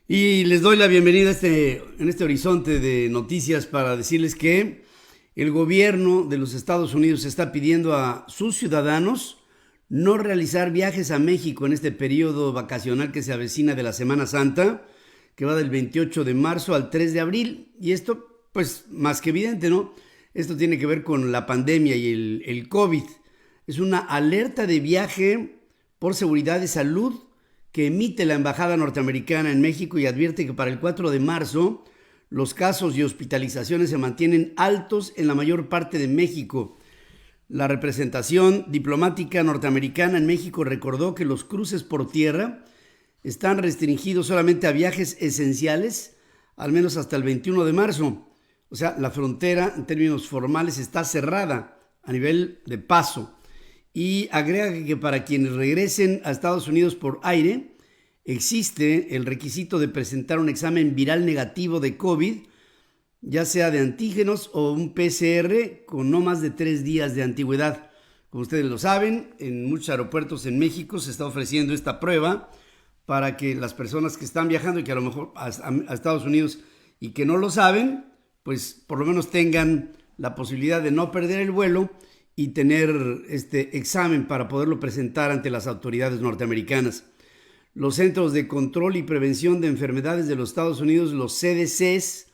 Y les doy la bienvenida en este horizonte de noticias para decirles que el gobierno de los Estados Unidos está pidiendo a sus ciudadanos no realizar viajes a México en este periodo vacacional que se avecina de la Semana Santa, que va del 28 de marzo al 3 de abril. Y esto, pues, más que evidente, ¿no? Esto tiene que ver con la pandemia y el COVID. Es una alerta de viaje por seguridad de salud que emite la Embajada Norteamericana en México y advierte que para el 4 de marzo los casos y hospitalizaciones se mantienen altos en la mayor parte de México. La representación diplomática norteamericana en México recordó que los cruces por tierra están restringidos solamente a viajes esenciales, al menos hasta el 21 de marzo. O sea, la frontera en términos formales está cerrada a nivel de paso. Y agrega que para quienes regresen a Estados Unidos por aire, existe el requisito de presentar un examen viral negativo de COVID, ya sea de antígenos o un PCR con no más de 3 días de antigüedad. Como ustedes lo saben, en muchos aeropuertos en México se está ofreciendo esta prueba para que las personas que están viajando y que a lo mejor a Estados Unidos y que no lo saben, pues por lo menos tengan la posibilidad de no perder el vuelo y tener este examen para poderlo presentar ante las autoridades norteamericanas. Los Centros de Control y Prevención de Enfermedades de los Estados Unidos, los CDCs,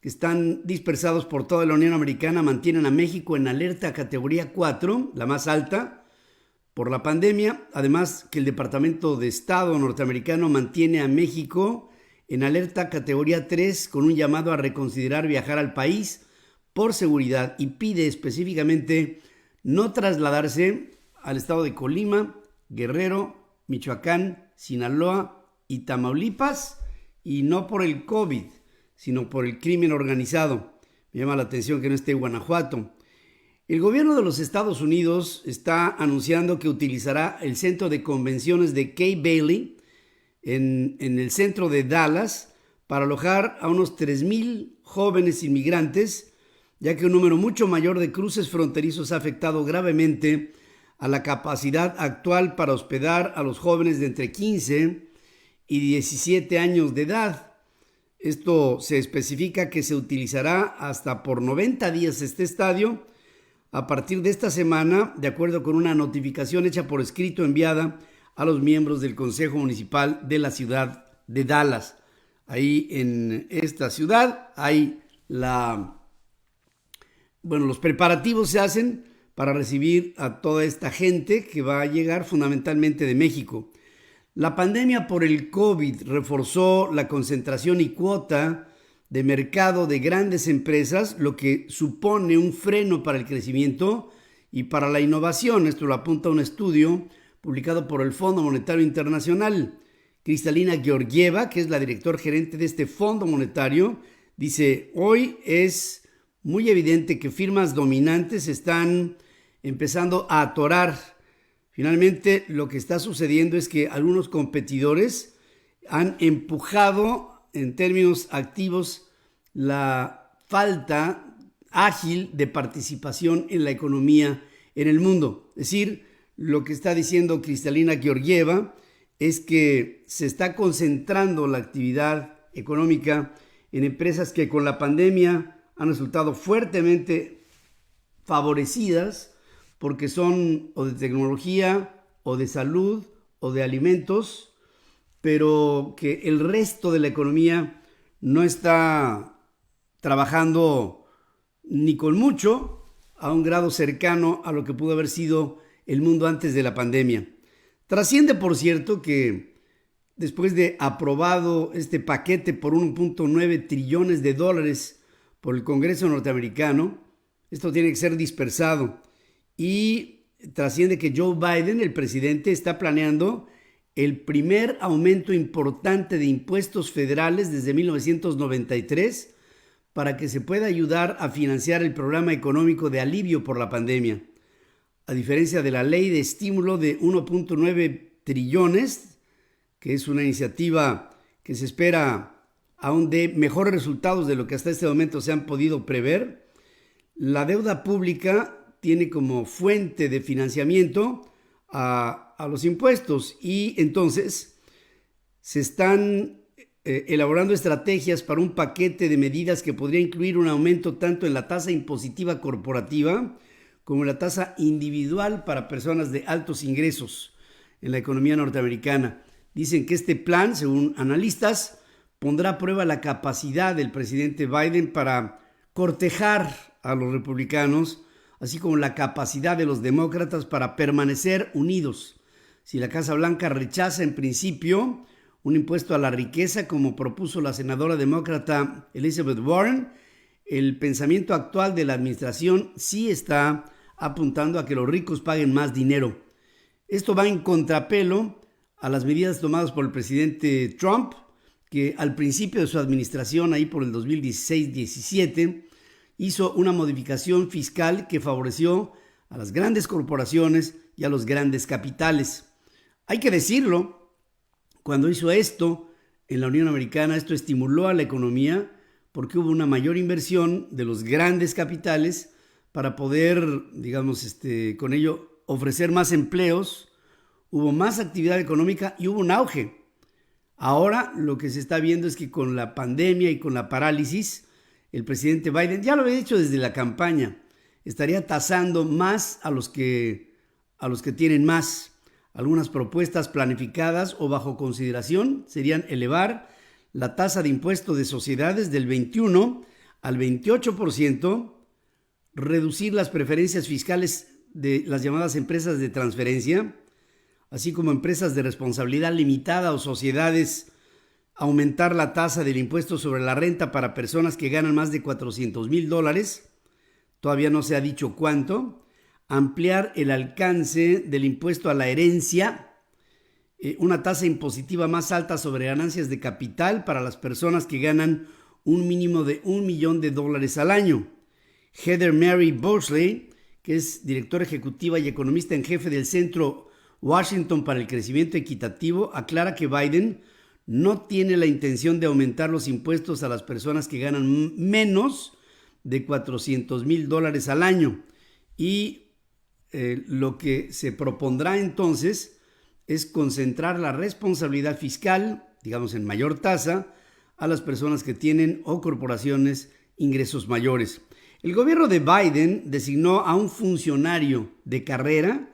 que están dispersados por toda la Unión Americana, mantienen a México en alerta categoría 4, la más alta, por la pandemia. Además que el Departamento de Estado norteamericano mantiene a México en alerta categoría 3 con un llamado a reconsiderar viajar al país por seguridad y pide específicamente no trasladarse al estado de Colima, Guerrero, Michoacán, Sinaloa y Tamaulipas, y no por el COVID, sino por el crimen organizado. Me llama la atención que no esté Guanajuato. El gobierno de los Estados Unidos está anunciando que utilizará el centro de convenciones de Kay Bailey en el centro de Dallas para alojar a unos 3,000 jóvenes inmigrantes, ya que un número mucho mayor de cruces fronterizos ha afectado gravemente a la capacidad actual para hospedar a los jóvenes de entre 15 y 17 años de edad. Esto se especifica que se utilizará hasta por 90 días este estadio a partir de esta semana, de acuerdo con una notificación hecha por escrito enviada a los miembros del Consejo Municipal de la ciudad de Dallas. Ahí en esta ciudad hay los preparativos se hacen para recibir a toda esta gente que va a llegar fundamentalmente de México. La pandemia por el COVID reforzó la concentración y cuota de mercado de grandes empresas, lo que supone un freno para el crecimiento y para la innovación. Esto lo apunta un estudio publicado por el Fondo Monetario Internacional. Kristalina Georgieva, que es la directora gerente de este Fondo Monetario, dice: hoy es muy evidente que firmas dominantes están empezando a atorar. Finalmente, lo que está sucediendo es que algunos competidores han empujado en términos activos la falta ágil de participación en la economía en el mundo. Es decir, lo que está diciendo Kristalina Georgieva es que se está concentrando la actividad económica en empresas que con la pandemia han resultado fuertemente favorecidas porque son o de tecnología o de salud o de alimentos, pero que el resto de la economía no está trabajando ni con mucho a un grado cercano a lo que pudo haber sido el mundo antes de la pandemia. Trasciende, por cierto, que después de aprobado este paquete por 1.9 trillones de dólares por el Congreso norteamericano, esto tiene que ser dispersado. Y trasciende que Joe Biden, el presidente, está planeando el primer aumento importante de impuestos federales desde 1993 para que se pueda ayudar a financiar el programa económico de alivio por la pandemia. A diferencia de la ley de estímulo de 1.9 trillones, que es una iniciativa que se espera aún dé mejores resultados de lo que hasta este momento se han podido prever, la deuda pública tiene como fuente de financiamiento a los impuestos y entonces se están elaborando estrategias para un paquete de medidas que podría incluir un aumento tanto en la tasa impositiva corporativa como en la tasa individual para personas de altos ingresos en la economía norteamericana. Dicen que este plan, según analistas, pondrá a prueba la capacidad del presidente Biden para cortejar a los republicanos, así como la capacidad de los demócratas para permanecer unidos. Si la Casa Blanca rechaza en principio un impuesto a la riqueza, como propuso la senadora demócrata Elizabeth Warren, el pensamiento actual de la administración sí está apuntando a que los ricos paguen más dinero. Esto va en contrapelo a las medidas tomadas por el presidente Trump, que al principio de su administración, ahí por el 2016-17, hizo una modificación fiscal que favoreció a las grandes corporaciones y a los grandes capitales. Hay que decirlo, cuando hizo esto en la Unión Americana, esto estimuló a la economía porque hubo una mayor inversión de los grandes capitales para poder, con ello ofrecer más empleos, hubo más actividad económica y hubo un auge. Ahora lo que se está viendo es que con la pandemia y con la parálisis, el presidente Biden, ya lo había dicho desde la campaña, estaría tasando más a los que tienen más. Algunas propuestas planificadas o bajo consideración serían elevar la tasa de impuesto de sociedades del 21 al 28%, reducir las preferencias fiscales de las llamadas empresas de transferencia, así como empresas de responsabilidad limitada o sociedades, aumentar la tasa del impuesto sobre la renta para personas que ganan más de $400,000, todavía no se ha dicho cuánto, ampliar el alcance del impuesto a la herencia, una tasa impositiva más alta sobre ganancias de capital para las personas que ganan un mínimo de $1 millón al año. Heather Mary Bosley, que es directora ejecutiva y economista en jefe del Centro Washington para el Crecimiento Equitativo, aclara que Biden no tiene la intención de aumentar los impuestos a las personas que ganan menos de $400,000 al año. Y lo que se propondrá entonces es concentrar la responsabilidad fiscal, en mayor tasa, a las personas que tienen o corporaciones ingresos mayores. El gobierno de Biden designó a un funcionario de carrera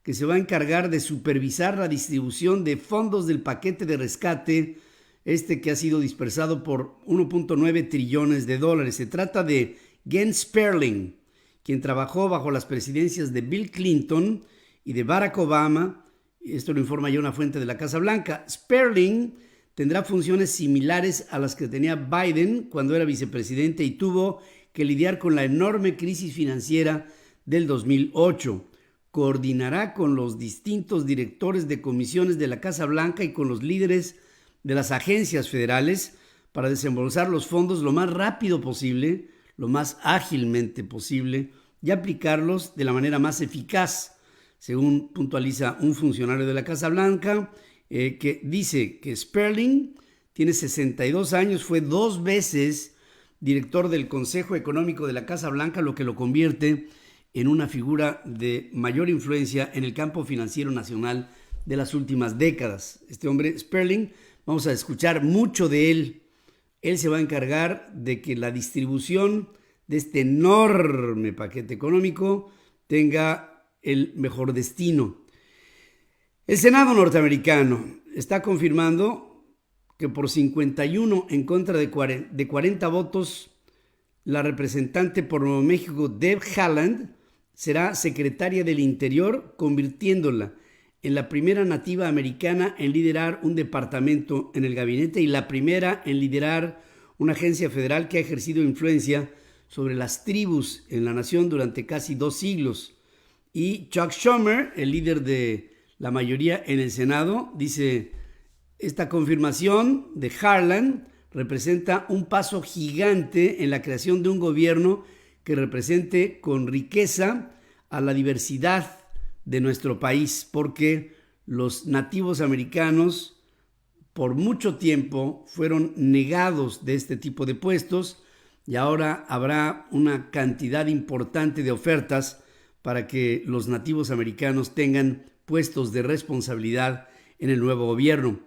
que se va a encargar de supervisar la distribución de fondos del paquete de rescate, que ha sido dispersado por $1.9 trillones. Se trata de Gene Sperling, quien trabajó bajo las presidencias de Bill Clinton y de Barack Obama. Esto lo informa ya una fuente de la Casa Blanca. Sperling tendrá funciones similares a las que tenía Biden cuando era vicepresidente y tuvo que lidiar con la enorme crisis financiera del 2008. Coordinará con los distintos directores de comisiones de la Casa Blanca y con los líderes de las agencias federales para desembolsar los fondos lo más rápido posible, lo más ágilmente posible y aplicarlos de la manera más eficaz, según puntualiza un funcionario de la Casa Blanca, que dice que Sperling tiene 62 años, fue 2 veces director del Consejo Económico de la Casa Blanca, lo que lo convierte en una figura de mayor influencia en el campo financiero nacional de las últimas décadas. Este hombre, Sperling, vamos a escuchar mucho de él. Él se va a encargar de que la distribución de este enorme paquete económico tenga el mejor destino. El Senado norteamericano está confirmando que por 51 en contra de 40 votos, la representante por Nuevo México, Deb Haaland, será secretaria del Interior, convirtiéndola en la primera nativa americana en liderar un departamento en el gabinete y la primera en liderar una agencia federal que ha ejercido influencia sobre las tribus en la nación durante casi 2 siglos. Y Chuck Schumer, el líder de la mayoría en el Senado, dice: esta confirmación de Haaland representa un paso gigante en la creación de un gobierno que represente con riqueza a la diversidad de nuestro país, porque los nativos americanos por mucho tiempo fueron negados de este tipo de puestos y ahora habrá una cantidad importante de ofertas para que los nativos americanos tengan puestos de responsabilidad en el nuevo gobierno.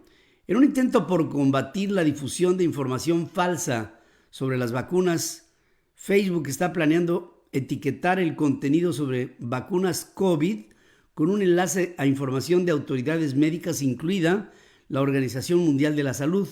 En un intento por combatir la difusión de información falsa sobre las vacunas, Facebook está planeando etiquetar el contenido sobre vacunas COVID con un enlace a información de autoridades médicas, incluida la Organización Mundial de la Salud.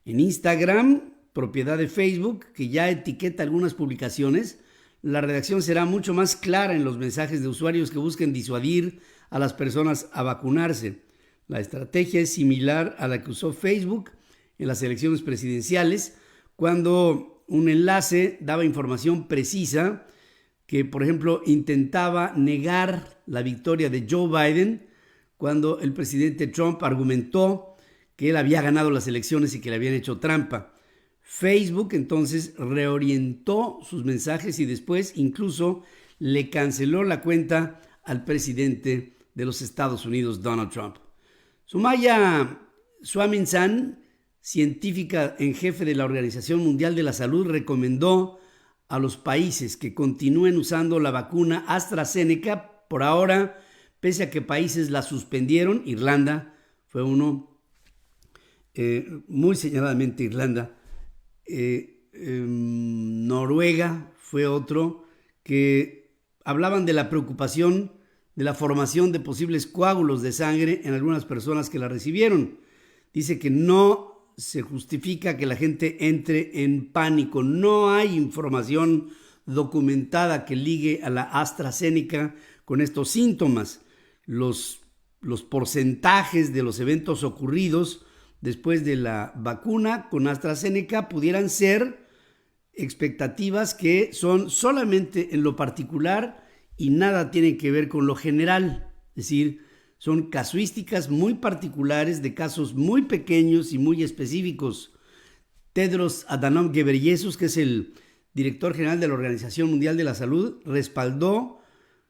En Instagram, propiedad de Facebook, que ya etiqueta algunas publicaciones, la redacción será mucho más clara en los mensajes de usuarios que busquen disuadir a las personas a vacunarse. La estrategia es similar a la que usó Facebook en las elecciones presidenciales, cuando un enlace daba información precisa que, por ejemplo, intentaba negar la victoria de Joe Biden cuando el presidente Trump argumentó que él había ganado las elecciones y que le habían hecho trampa. Facebook entonces reorientó sus mensajes y después incluso le canceló la cuenta al presidente de los Estados Unidos, Donald Trump. Sumaya Swaminathan, científica en jefe de la Organización Mundial de la Salud, recomendó a los países que continúen usando la vacuna AstraZeneca por ahora, pese a que países la suspendieron. Irlanda fue uno, muy señaladamente Irlanda. Noruega fue otro, que hablaban de la preocupación de la formación de posibles coágulos de sangre en algunas personas que la recibieron. Dice que no se justifica que la gente entre en pánico. No hay información documentada que ligue a la AstraZeneca con estos síntomas. Los porcentajes de los eventos ocurridos después de la vacuna con AstraZeneca pudieran ser expectativas que son solamente en lo particular y nada tienen que ver con lo general. Es decir, son casuísticas muy particulares de casos muy pequeños y muy específicos. Tedros Adhanom Ghebreyesus, que es el director general de la Organización Mundial de la Salud, respaldó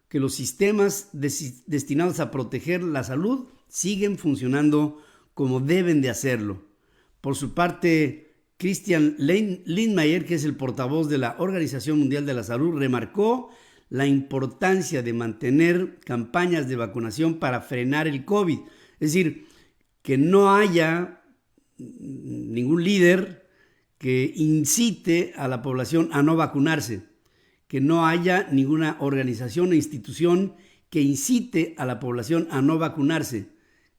que los sistemas destinados a proteger la salud siguen funcionando como deben de hacerlo. Por su parte, Christian Lindmeier, que es el portavoz de la Organización Mundial de la Salud, remarcó la importancia de mantener campañas de vacunación para frenar el COVID. Es decir, que no haya ningún líder que incite a la población a no vacunarse, que no haya ninguna organización o institución que incite a la población a no vacunarse,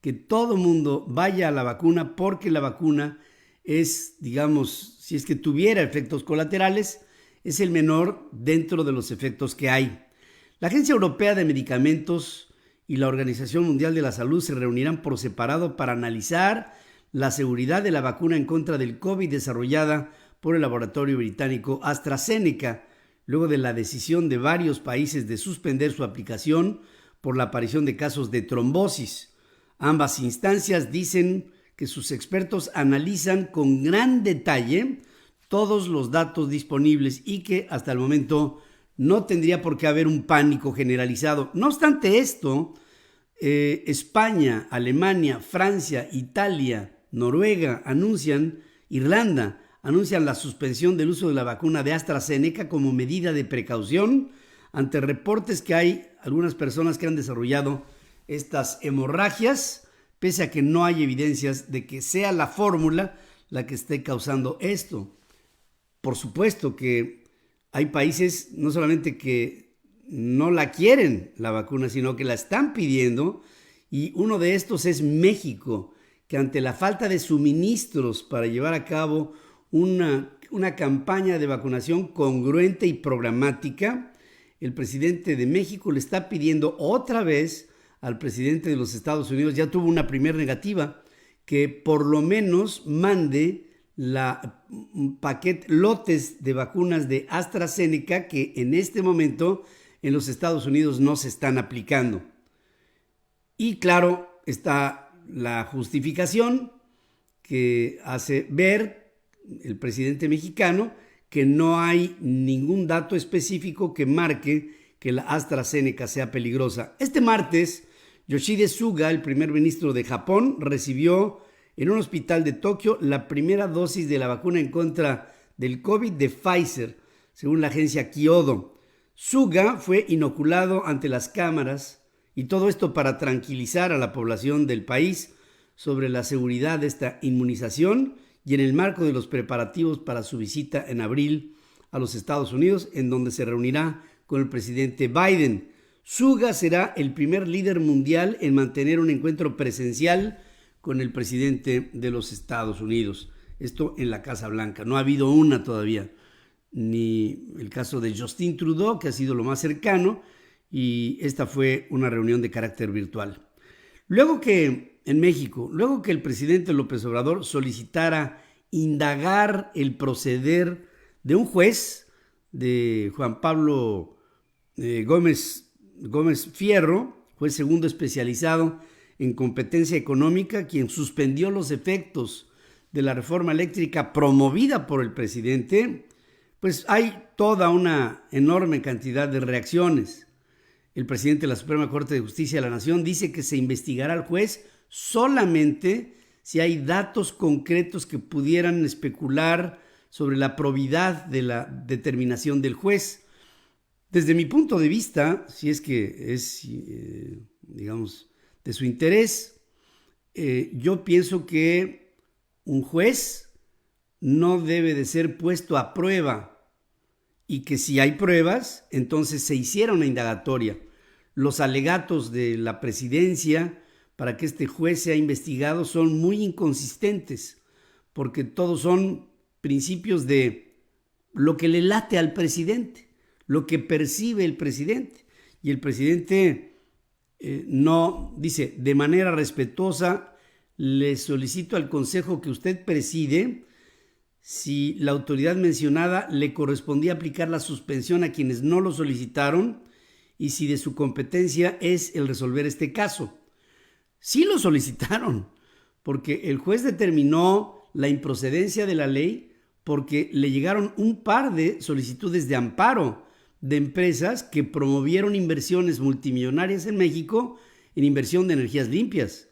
que todo mundo vaya a la vacuna porque la vacuna es, digamos, si es que tuviera efectos colaterales, es el menor dentro de los efectos que hay. La Agencia Europea de Medicamentos y la Organización Mundial de la Salud se reunirán por separado para analizar la seguridad de la vacuna en contra del COVID desarrollada por el laboratorio británico AstraZeneca, luego de la decisión de varios países de suspender su aplicación por la aparición de casos de trombosis. Ambas instancias dicen que sus expertos analizan con gran detalle todos los datos disponibles y que hasta el momento no tendría por qué haber un pánico generalizado. No obstante esto, España, Alemania, Francia, Italia, Noruega Irlanda anuncian la suspensión del uso de la vacuna de AstraZeneca como medida de precaución ante reportes que hay algunas personas que han desarrollado estas hemorragias, pese a que no hay evidencias de que sea la fórmula la que esté causando esto. Por supuesto que hay países no solamente que no la quieren la vacuna, sino que la están pidiendo, y uno de estos es México, que ante la falta de suministros para llevar a cabo una campaña de vacunación congruente y programática, el presidente de México le está pidiendo otra vez al presidente de los Estados Unidos, ya tuvo una primera negativa, que por lo menos mande lotes de vacunas de AstraZeneca que en este momento en los Estados Unidos no se están aplicando. Y claro, está la justificación que hace ver el presidente mexicano que no hay ningún dato específico que marque que la AstraZeneca sea peligrosa. Este martes, Yoshide Suga, el primer ministro de Japón, recibió en un hospital de Tokio la primera dosis de la vacuna en contra del COVID de Pfizer, según la agencia Kyodo. Suga fue inoculado ante las cámaras, y todo esto para tranquilizar a la población del país sobre la seguridad de esta inmunización y en el marco de los preparativos para su visita en abril a los Estados Unidos, en donde se reunirá con el presidente Biden. Suga será el primer líder mundial en mantener un encuentro presencial con el presidente de los Estados Unidos. Esto en la Casa Blanca. No ha habido una todavía. Ni el caso de Justin Trudeau, que ha sido lo más cercano, y esta fue una reunión de carácter virtual. Luego que el presidente López Obrador solicitara indagar el proceder de un juez, de Juan Pablo Gómez Fierro, juez segundo especializado en competencia económica, quien suspendió los efectos de la reforma eléctrica promovida por el presidente, pues hay toda una enorme cantidad de reacciones. El presidente de la Suprema Corte de Justicia de la Nación dice que se investigará al juez solamente si hay datos concretos que pudieran especular sobre la probidad de la determinación del juez. Desde mi punto de vista, si es que es, digamos, de su interés, yo pienso que un juez no debe de ser puesto a prueba y que si hay pruebas, entonces se hiciera una indagatoria. Los alegatos de la presidencia para que este juez sea investigado son muy inconsistentes, porque todos son principios de lo que le late al presidente, lo que percibe el presidente. Y el presidente no dice, de manera respetuosa, le solicito al consejo que usted preside si la autoridad mencionada le correspondía aplicar la suspensión a quienes no lo solicitaron y si de su competencia es el resolver este caso. Sí lo solicitaron, porque el juez determinó la improcedencia de la ley porque le llegaron un par de solicitudes de amparo de empresas que promovieron inversiones multimillonarias en México en inversión de energías limpias.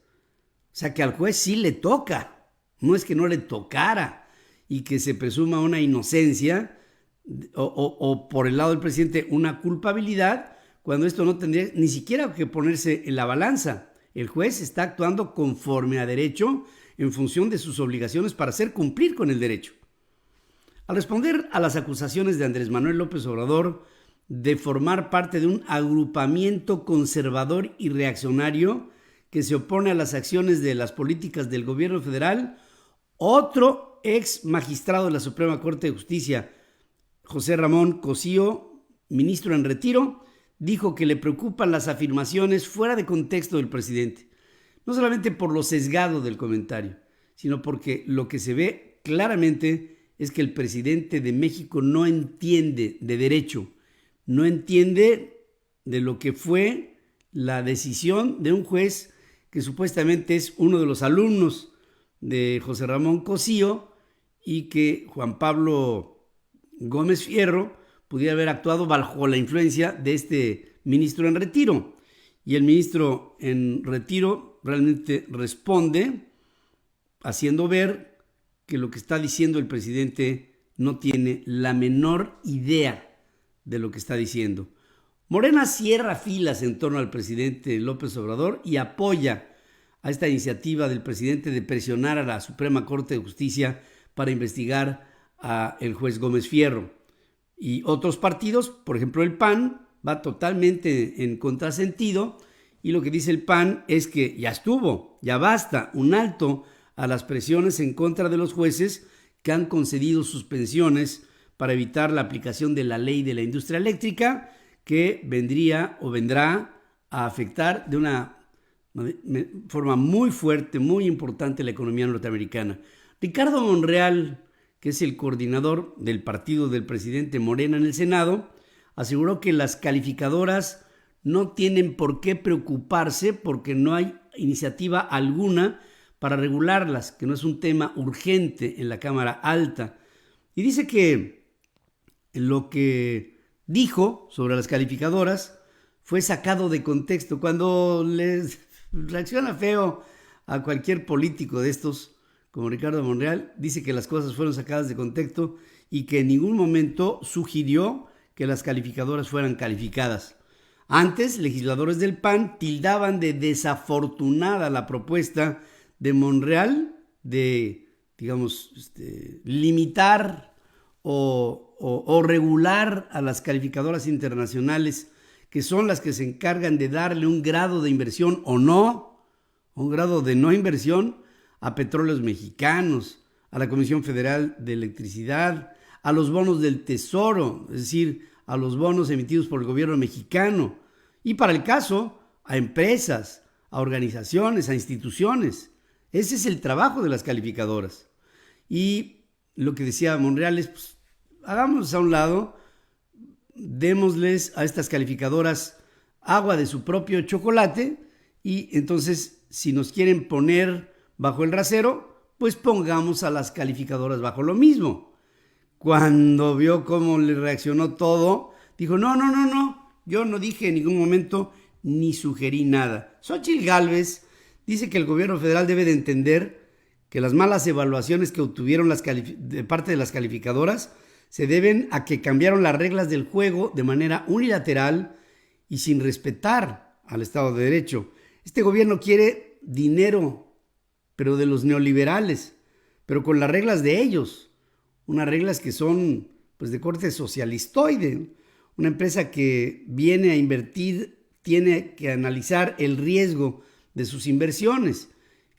O sea que al juez sí le toca, no es que no le tocara y que se presuma una inocencia o por el lado del presidente una culpabilidad, cuando esto no tendría ni siquiera que ponerse en la balanza. El juez está actuando conforme a derecho en función de sus obligaciones para hacer cumplir con el derecho. Al responder a las acusaciones de Andrés Manuel López Obrador de formar parte de un agrupamiento conservador y reaccionario que se opone a las acciones de las políticas del gobierno federal, otro ex magistrado de la Suprema Corte de Justicia, José Ramón Cosío, ministro en retiro, dijo que le preocupan las afirmaciones fuera de contexto del presidente, no solamente por lo sesgado del comentario, sino porque lo que se ve claramente es que el presidente de México no entiende de derecho, no entiende de lo que fue la decisión de un juez que supuestamente es uno de los alumnos de José Ramón Cosío y que Juan Pablo Gómez Fierro pudiera haber actuado bajo la influencia de este ministro en retiro. Y el ministro en retiro realmente responde haciendo ver que lo que está diciendo el presidente no tiene la menor idea de lo que está diciendo. Morena cierra filas en torno al presidente López Obrador y apoya a esta iniciativa del presidente de presionar a la Suprema Corte de Justicia para investigar al juez Gómez Fierro. Y otros partidos, por ejemplo el PAN, va totalmente en contrasentido y lo que dice el PAN es que ya estuvo, ya basta, un alto a las presiones en contra de los jueces que han concedido suspensiones para evitar la aplicación de la ley de la industria eléctrica que vendrá a afectar de una forma muy fuerte, muy importante la economía norteamericana. Ricardo Monreal, que es el coordinador del partido del presidente Morena en el Senado, aseguró que las calificadoras no tienen por qué preocuparse porque no hay iniciativa alguna para regularlas, que no es un tema urgente en la Cámara Alta. Y dice que lo que dijo sobre las calificadoras fue sacado de contexto. Cuando les reacciona feo a cualquier político de estos, como Ricardo Monreal, dice que las cosas fueron sacadas de contexto y que en ningún momento sugirió que las calificadoras fueran calificadas. Antes, legisladores del PAN tildaban de desafortunada la propuesta de Monreal de, digamos, limitar o regular a las calificadoras internacionales, que son las que se encargan de darle un grado de inversión o no, un grado de no inversión a Petróleos Mexicanos, a la Comisión Federal de Electricidad, a los bonos del Tesoro, es decir, a los bonos emitidos por el gobierno mexicano, y para el caso, a empresas, a organizaciones, a instituciones. Ese es el trabajo de las calificadoras. Y lo que decía Monreal es, pues, hagámoslos a un lado, démosles a estas calificadoras agua de su propio chocolate, y entonces, si nos quieren poner bajo el rasero, pues pongamos a las calificadoras bajo lo mismo. Cuando vio cómo le reaccionó todo, dijo, no, yo no dije en ningún momento ni sugerí nada. Xóchitl Gálvez dice que el gobierno federal debe de entender que las malas evaluaciones que obtuvieron de parte de las calificadoras se deben a que cambiaron las reglas del juego de manera unilateral y sin respetar al Estado de Derecho. Este gobierno quiere dinero, pero de los neoliberales, pero con las reglas de ellos, unas reglas que son, pues, de corte socialistoide. Una empresa que viene a invertir tiene que analizar el riesgo de sus inversiones,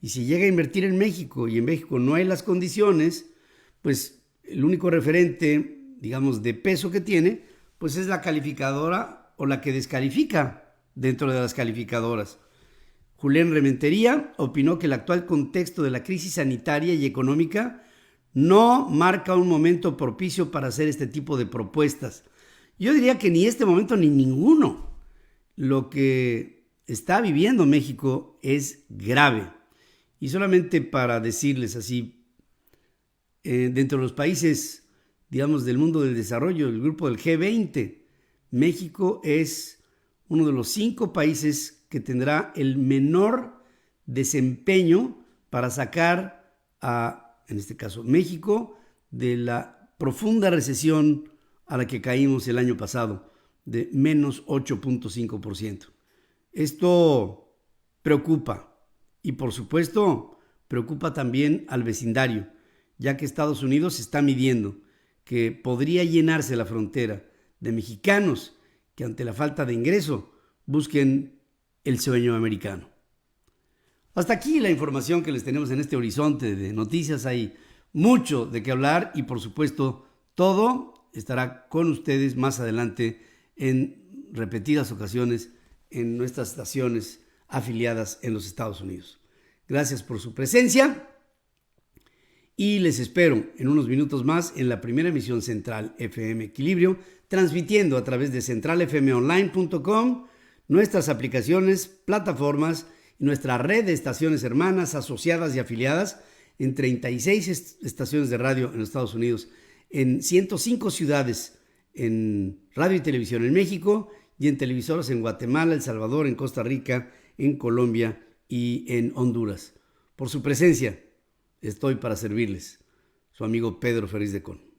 y si llega a invertir en México y en México no hay las condiciones, pues el único referente, digamos, de peso que tiene, pues es la calificadora o la que descalifica dentro de las calificadoras. Julián Rementería opinó que el actual contexto de la crisis sanitaria y económica no marca un momento propicio para hacer este tipo de propuestas. Yo diría que ni este momento ni ninguno. Lo que está viviendo México es grave. Y solamente para decirles así, dentro de los países, digamos, del mundo del desarrollo, el grupo del G20, México es uno de los 5 países que tendrá el menor desempeño para sacar en este caso, México, de la profunda recesión a la que caímos el año pasado, de menos 8.5%. Esto preocupa, y por supuesto preocupa también al vecindario, ya que Estados Unidos está midiendo que podría llenarse la frontera de mexicanos que ante la falta de ingreso busquen el sueño americano. Hasta aquí la información que les tenemos en este horizonte de noticias. Hay mucho de qué hablar y, por supuesto, todo estará con ustedes más adelante en repetidas ocasiones en nuestras estaciones afiliadas en los Estados Unidos. Gracias por su presencia y les espero en unos minutos más en la primera emisión Central FM Equilibrio, transmitiendo a través de centralfmonline.com, nuestras aplicaciones, plataformas y nuestra red de estaciones hermanas, asociadas y afiliadas en 36 estaciones de radio en los Estados Unidos, en 105 ciudades, en radio y televisión en México y en televisoras en Guatemala, El Salvador, en Costa Rica, en Colombia y en Honduras. Por su presencia, estoy para servirles. Su amigo Pedro Ferriz de Con.